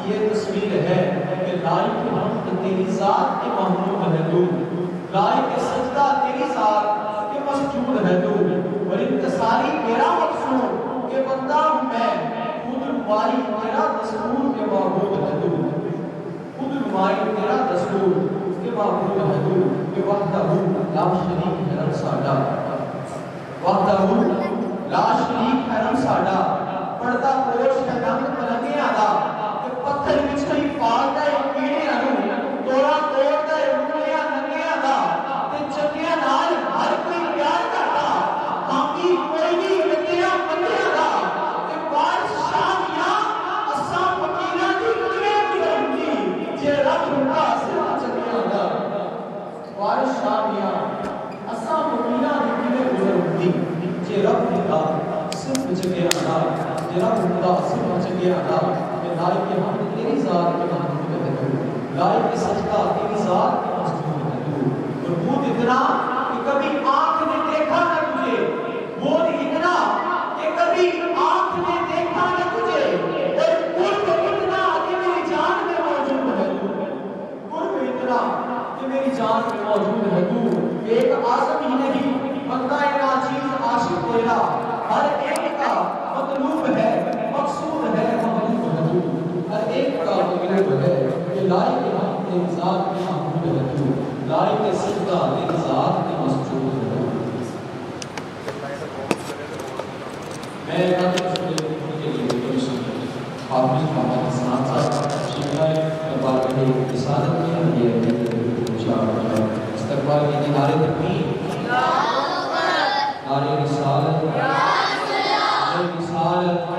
یہ تصویر ہے کہ لائق حمد تیری ذات کے محمود ہے تو، لائق سجدہ تیری ذات کے مسجود ہے تو، اور انتصاری میرا مقصود کہ بندہ ہوں میں، خود نمائی تیرا دستور کے معبود ہے تو، خود نمائی تیرا دستور کے معبود ہے تو، کہ وحدہ لا شریک ہے رب ساڈا، وحدہ لا شریک ہے رب ساڈا، پردہ پوش ہے رنگ ملنگیاں دا، کہ پتھر وچ کوئی پال دا ایک کیڑے انو، توڑا توڑ دا ایک انگلیاں ننگیاں دا، تے چنگیاں نال ہر کوئی پیار کرتا، باقی کوئی بھی لگیاں بندیاں دا، کہ بارش شامیاں اساں فقیراں دی کیویں گزرندی، جے رب ہوندا صرف چنگیاں دا، بارش شامیاں اساں فقیراں دی کیویں گزرندی، جے رب ہوندا صرف چنگیاں دا، جے رب ہوندا صرف چنگیاں دا، کہ لائق حمد تیری ذات کے محمود ہے تو، لائق سجدہ تیری ذات کے مسجود ہے تو، اور بود اتنا کہ کبھی آنکھ نے دیکھا نہ تجھے، بود اتنا کہ کبھی آنکھ نے دیکھا نہ تجھے، اور قرب اتنا کہ میری جان میں موجود ہے تو، قرب اتنا کہ میری جان میں موجود ہے تو، ایک آزم ہی نہیں بندہ ناچیز عاشق تیرا، ہر ایک کا مطلوب ہے مقصود ہے محبوب ہے تو، ہر ایک کا مطلوب ہے کہ لائق حمد تیری ذات کے محمود ہے تو، لائق سجدہ تیری ذات کے مسجود ہے تو۔ میں حافظ محمد حسنان صاحب شیخائے دربار کے رسالت میں یہ استقبال کی نعرے تکبیر، نعرے رسالت، نعرے رسالت